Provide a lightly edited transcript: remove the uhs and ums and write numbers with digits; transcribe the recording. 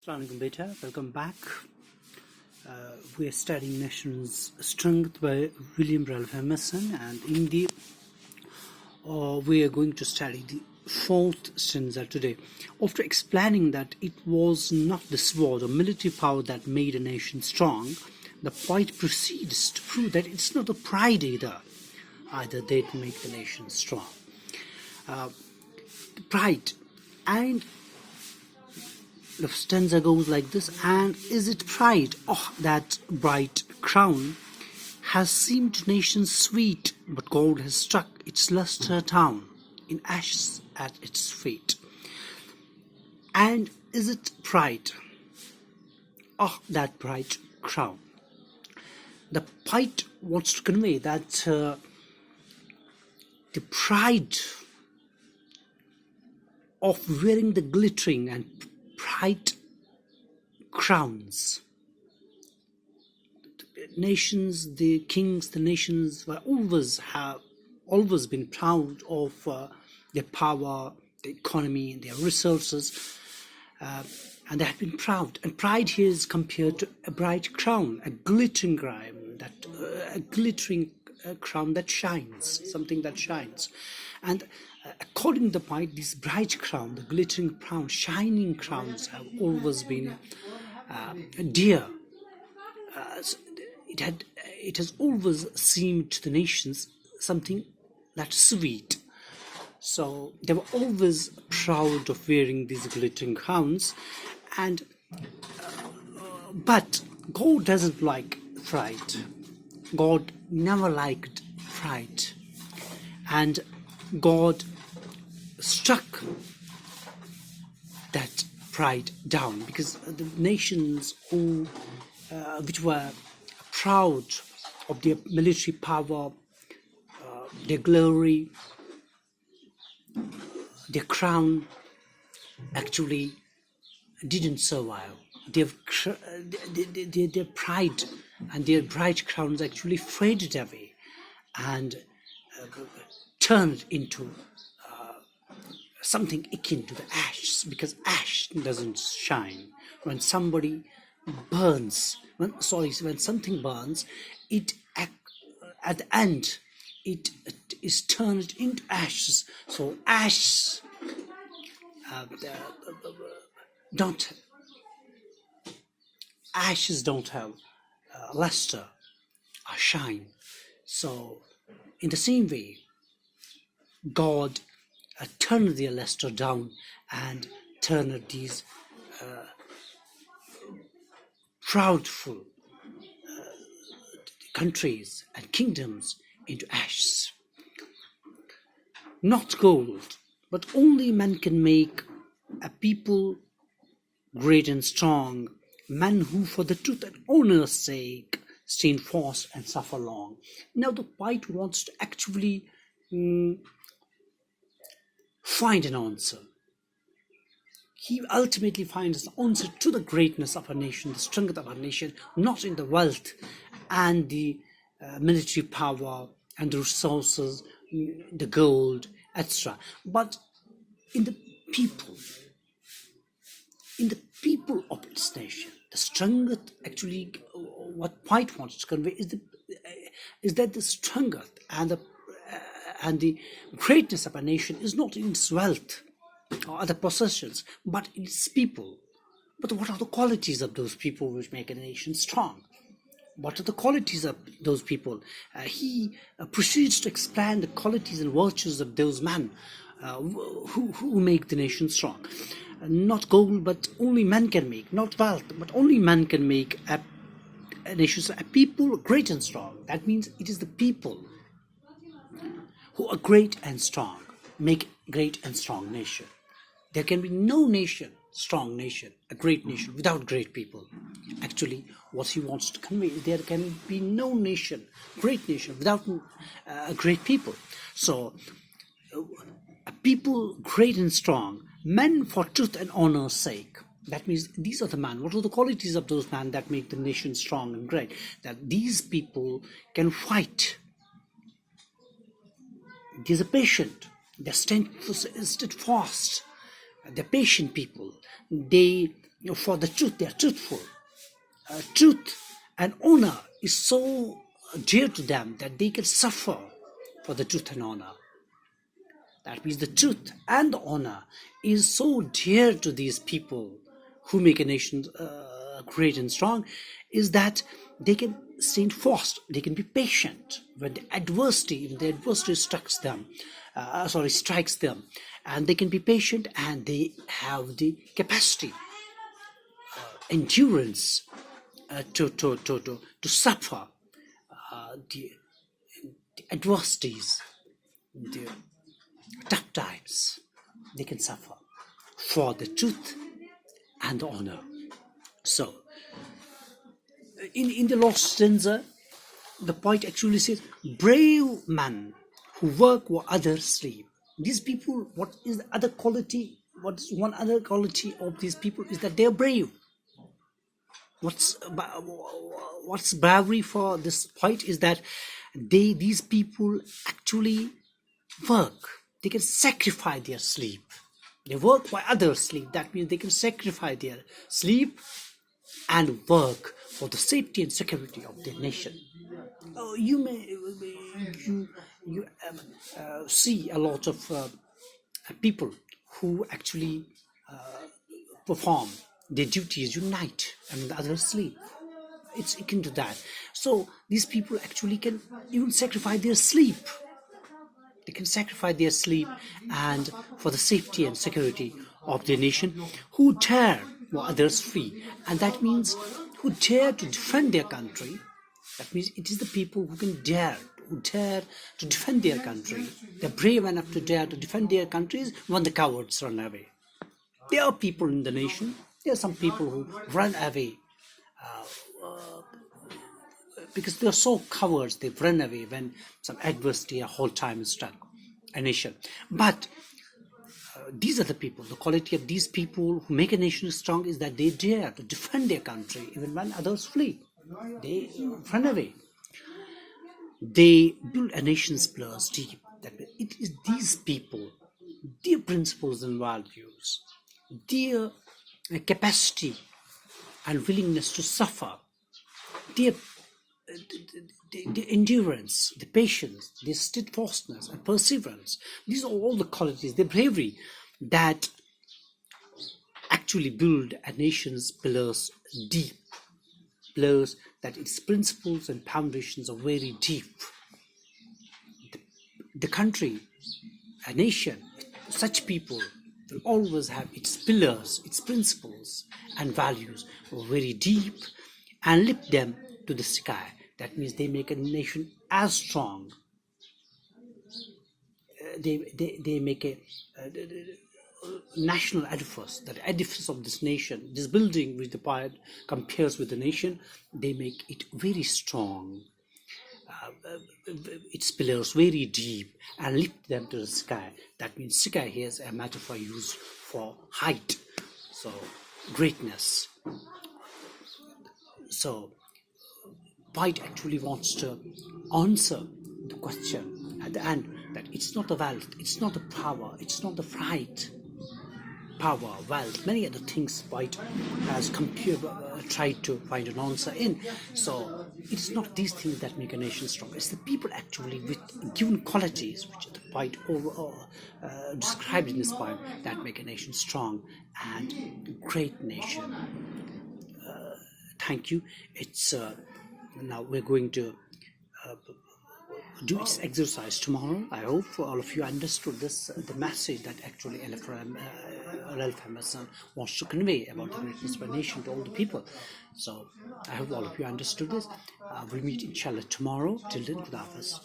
Assalamu alaikum, beta. Welcome back. We are studying Nation's Strength by William Ralph Emerson, and in the we are going to study the fourth stanza today. After explaining that it was not the sword or military power that made a nation strong, the poet proceeds to prove that it's not the pride either that make the nation strong. Pride and the stanza goes like this: and is it pride, oh, that bright crown has seemed to nations sweet, but gold has struck its lustre down in ashes at its feet. And is it pride, oh, that bright crown? The poet wants to convey that the pride of wearing the glittering and bright crowns. Nations, the kings, the nations have always been proud of their power, their economy, and their resources, and they have been proud. And pride here is compared to a bright crown, a glittering crown, crown that shines, something that shines. And according to the poet, this bright crown, the glittering crown, shining crowns have always been dear. It has always seemed to the nations something that's sweet. So they were always proud of wearing these glittering crowns, and but God doesn't like pride. God never liked pride, and God struck that pride down, because the nations which were proud of their military power, their glory, their crown, actually didn't survive. Their pride and their bright crowns actually faded away and turned into something akin to the ash, because ash doesn't shine. When somebody burns, when something burns, it at the end it is turned into ashes. So ashes don't have luster or shine. So in the same way, God turned their luster down and turned these proudful countries and kingdoms into ashes. Not gold, but only man can make a people great and strong, men who for the truth and honor's sake stand fast and suffer long. Now the poet wants to actually find an answer. He ultimately finds the answer to the greatness of our nation, the strength of our nation, not in the wealth and the military power and the resources, the gold, etc., but in the people of its nation. The strength, actually, what poet wants to convey is that the strength and the greatness of a nation is not in its wealth or other possessions, but in its people. But what are the qualities of those people which make a nation strong? What are the qualities of those people? He proceeds to explain the qualities and virtues of those men who make the nation strong. Not gold, but only men can make. Not wealth, but only men can make a nation, a people great and strong. That means it is the people who are great and strong make great and strong nation. There can be no nation, strong nation, a great nation without great people. Actually, what he wants to convey is there can be no nation, great nation, without great people. So, a people great and strong, men for truth and honor's sake. That means these are the men. What are the qualities of those men that make the nation strong and great? That these people can fight. These are patient. They're steadfast. They're patient people. They for the truth. They are truthful. Truth and honor is so dear to them that they can suffer for the truth and honor. That means the truth and the honor is so dear to these people who make a nation great and strong, is that they can stand fast, they can be patient when the adversity strikes them, and they can be patient, and they have the capacity, endurance to suffer the adversities, the tough times. They can suffer for the truth and the honor. So, in the lost stanza, the poet actually says, brave men who work while others sleep. These people, what is the other quality? What's one other quality of these people is that they are brave. What's bravery for this poet is that these people actually work. They can sacrifice their sleep. They work while others sleep. That means they can sacrifice their sleep and work for the safety and security of their nation. You see a lot of people who actually perform their duties unite and the others sleep. It's akin to that. So these people actually can even sacrifice their sleep. They can sacrifice their sleep and for the safety and security of their nation, who dare while others free. And that means who dare to defend their country. That means it is the people who dare to defend their country. They're brave enough to dare to defend their countries when the cowards run away. There are people in the nation, there are some people who run away because they are so cowards, they run away when some adversity or hard time is struck a nation. But these are the people, the quality of these people who make a nation strong is that they dare to defend their country even when others flee. They run away. They build a nation's pillars deep. That it is these people, their principles and values, their capacity and willingness to suffer, their the endurance, the patience, the steadfastness and perseverance. These are all the qualities, the bravery that actually build a nation's pillars deep. Pillars that its principles and foundations are very deep. The country, a nation, such people will always have its pillars, its principles and values very deep and lift them to the sky. That means they make a nation as strong. They make a national edifice, that edifice of this nation, this building which the poet compares with the nation, they make it very strong, its pillars very deep, and lift them to the sky. That means sky here is a metaphor used for height, so greatness. So poet actually wants to answer the question at the end that it's not the wealth, it's not the power, it's not the fright, power, wealth, many other things poet has tried to find an answer in. So it's not these things that make a nation strong. It's the people actually with given qualities which the poet described in this poem that make a nation strong and great nation. Thank you. It's now we're going to do its exercise tomorrow. I hope all of you understood this, the message that actually Ralph Emerson wants to convey about the greatness of a nation to all the people. So I hope all of you understood this. We'll meet inshallah tomorrow. Till then, Khuda Hafiz.